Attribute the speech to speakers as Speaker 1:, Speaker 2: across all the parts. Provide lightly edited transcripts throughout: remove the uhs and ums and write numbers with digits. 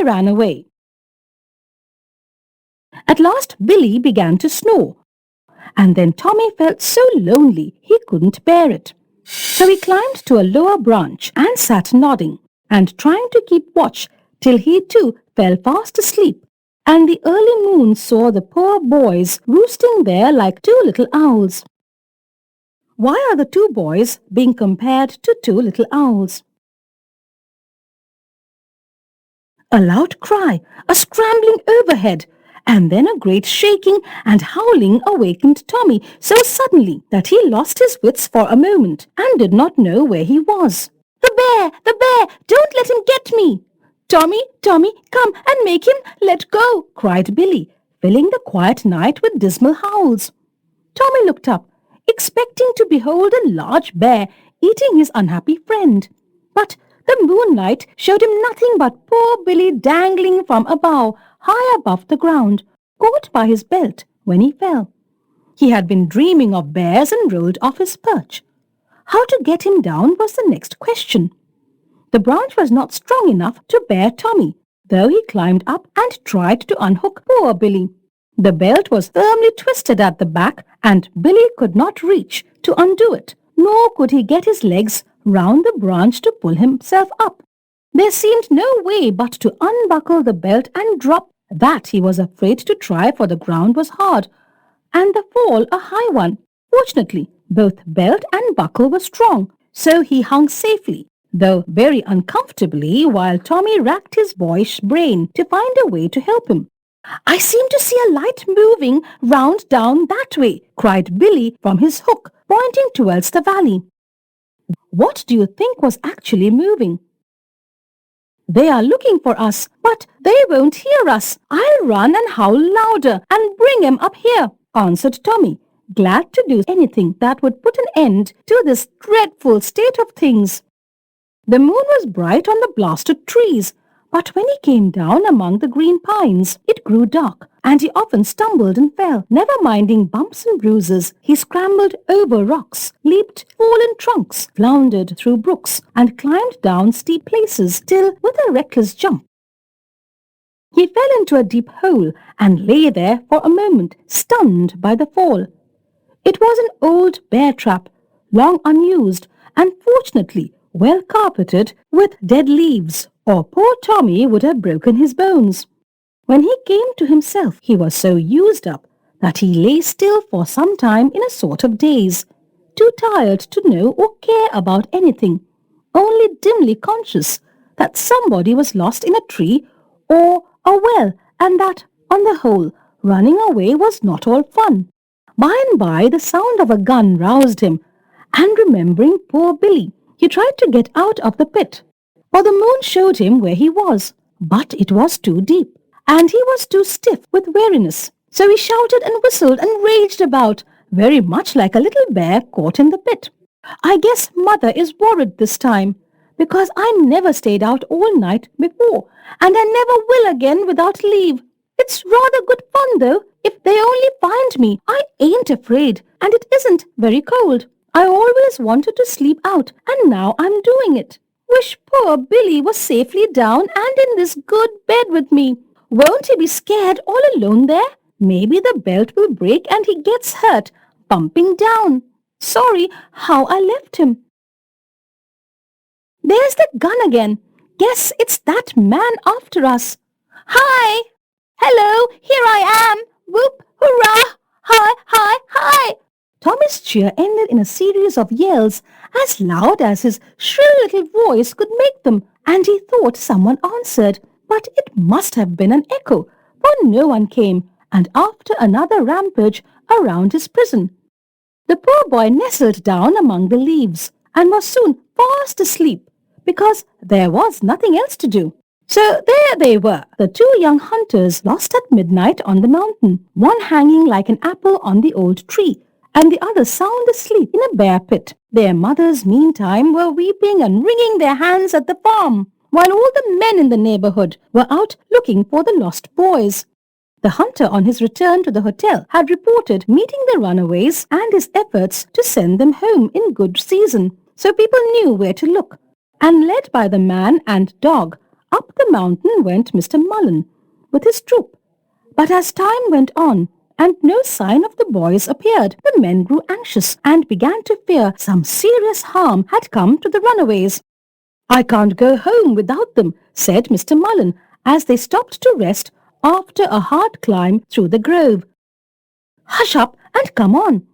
Speaker 1: they ran away. At last Billy began to snore, and then Tommy felt so lonely he couldn't bear it. So he climbed to a lower branch and sat nodding and trying to keep watch till he too fell fast asleep, and the early moon saw the poor boys roosting there like two little owls. Why are the two boys being compared to two little owls? A loud cry, a scrambling overhead, and then a great shaking and howling awakened Tommy so suddenly that he lost his wits for a moment and did not know where he was. "The bear! The bear! Don't let him get me!" "Tommy, Tommy, come and make him let go!" cried Billy, filling the quiet night with dismal howls. Tommy looked up, expecting to behold a large bear eating his unhappy friend. But the moonlight showed him nothing but poor Billy dangling from a bough high above the ground, caught by his belt when he fell. He had been dreaming of bears and rolled off his perch. How to get him down was the next question. The branch was not strong enough to bear Tommy, though he climbed up and tried to unhook poor Billy. The belt was firmly twisted at the back, and Billy could not reach to undo it, nor could he get his legs round the branch to pull himself up. There seemed no way but to unbuckle the belt and drop. That he was afraid to try, for the ground was hard, and the fall a high one. Fortunately, both belt and buckle were strong, so he hung safely, though very uncomfortably, while Tommy racked his boyish brain to find a way to help him. "I seem to see a light moving round down that way," cried Billy from his hook, pointing towards the valley. What do you think was actually moving? "They are looking for us, but they won't hear us. I'll run and howl louder and bring 'em up here," answered Tommy, glad to do anything that would put an end to this dreadful state of things. The moon was bright on the blasted trees, but when he came down among the green pines, it grew dark, and he often stumbled and fell. Never minding bumps and bruises, he scrambled over rocks, leaped fallen trunks, floundered through brooks, and climbed down steep places, till, with a reckless jump, he fell into a deep hole and lay there for a moment, stunned by the fall. It was an old bear trap, long unused, and fortunately well carpeted with dead leaves, or poor Tommy would have broken his bones. When he came to himself, he was so used up that he lay still for some time in a sort of daze, too tired to know or care about anything, only dimly conscious that somebody was lost in a tree or a well, and that, on the whole, running away was not all fun. By and by the sound of a gun roused him, and remembering poor Billy, he tried to get out of the pit, for the moon showed him where he was, but it was too deep, and he was too stiff with weariness. So he shouted and whistled and raged about, very much like a little bear caught in the pit. "I guess Mother is worried this time, because I never stayed out all night before, and I never will again without leave. It's rather good fun, though. If they only find me, I ain't afraid, and it isn't very cold. I always wanted to sleep out, and now I'm doing it. Wish poor Billy was safely down and in this good bed with me. Won't he be scared all alone there? Maybe the belt will break and he gets hurt, bumping down. Sorry how I left him. There's the gun again. Guess it's that man after us. Hi! Hello, here I am! Whoop! Hurrah! Hi! Hi! Hi! Tommy's cheer ended in a series of yells as loud as his shrill little voice could make them, and he thought someone answered, but it must have been an echo, for no one came, and after another rampage around his prison, the poor boy nestled down among the leaves and was soon fast asleep, because there was nothing else to do. So there they were, the two young hunters lost at midnight on the mountain, one hanging like an apple on the old tree, and the other sound asleep in a bear pit. Their mothers, meantime, were weeping and wringing their hands at the farm, while all the men in the neighborhood were out looking for the lost boys. The hunter, on his return to the hotel, had reported meeting the runaways and his efforts to send them home in good season, so people knew where to look. And led by the man and dog, Up the mountain went Mr. Mullen with his troop. But as time went on, and no sign of the boys appeared, the men grew anxious and began to fear some serious harm had come to the runaways. "I can't go home without them," said Mr. Mullen, as they stopped to rest after a hard climb through the grove. "Hush up and come on.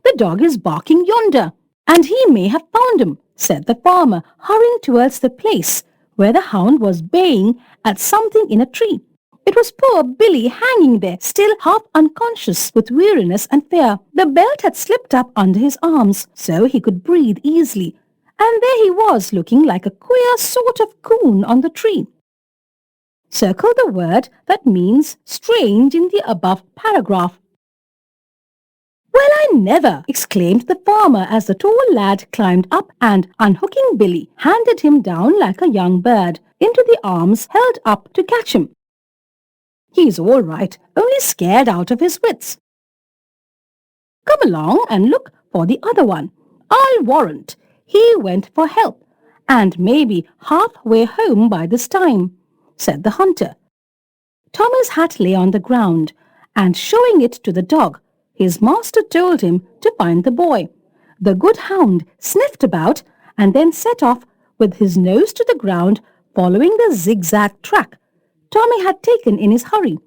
Speaker 1: The dog is barking yonder, and he may have found him," said the farmer, hurrying towards the place where the hound was baying at something in a tree. It was poor Billy hanging there, still half unconscious with weariness and fear. The belt had slipped up under his arms, so he could breathe easily, and there he was, looking like a queer sort of coon on the tree. Circle the word that means strange in the above paragraph. "Well, I never!" exclaimed the farmer as the tall lad climbed up and, unhooking Billy, handed him down like a young bird into the arms held up to catch him. "He's all right, only scared out of his wits. Come along and look for the other one. I'll warrant he went for help, and may be halfway home by this time," said the hunter. Tommy's hat lay on the ground, and showing it to the dog, his master told him to find the boy. The good hound sniffed about and then set off with his nose to the ground, following the zigzag track Tommy had taken in his hurry.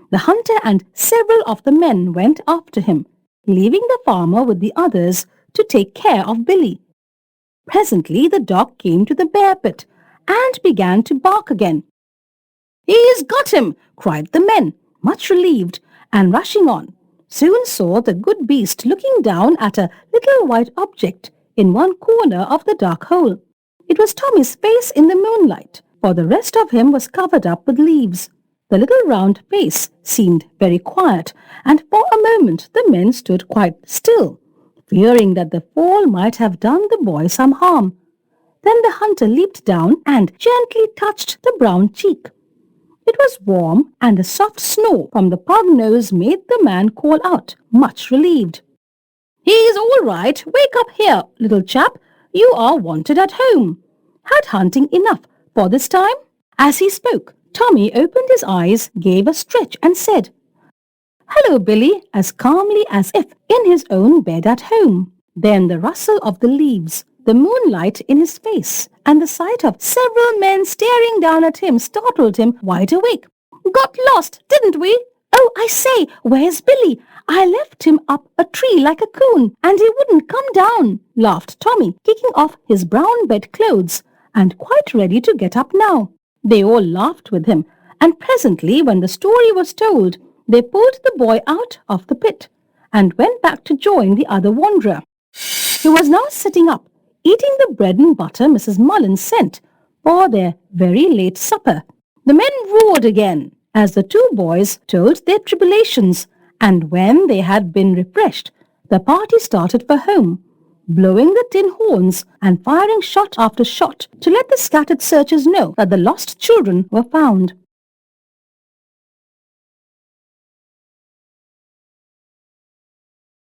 Speaker 1: The hunter and several of the men went after him, leaving the farmer with the others to take care of Billy. Presently the dog came to the bear pit and began to bark again. "He's got him!" cried the men, much relieved, and rushing on, soon saw the good beast looking down at a little white object in one corner of the dark hole. It was Tommy's face in the moonlight, for the rest of him was covered up with leaves. The little round face seemed very quiet, and for a moment the men stood quite still, fearing that the fall might have done the boy some harm. Then the hunter leaped down and gently touched the brown cheek. It was warm, and a soft snore from the pug nose made the man call out, much relieved. "He's all right. Wake up here, little chap. You are wanted at home. Had hunting enough for this time?" As he spoke, Tommy opened his eyes, gave a stretch, and said, "Hello, Billy," as calmly as if in his own bed at home. Then the rustle of the leaves, the moonlight in his face, and the sight of several men staring down at him startled him wide awake. "Got lost, didn't we? Oh, I say, where's Billy? I left him up a tree like a coon, and he wouldn't come down," laughed Tommy, kicking off his brown bedclothes, and quite ready to get up now. They all laughed with him, and presently, when the story was told, they pulled the boy out of the pit and went back to join the other wanderer. He was now sitting up, eating the bread and butter Mrs. Mullen sent for their very late supper. The men roared again as the two boys told their tribulations, and when they had been refreshed, the party started for home, blowing the tin horns and firing shot after shot to let the scattered searchers know that the lost children were found.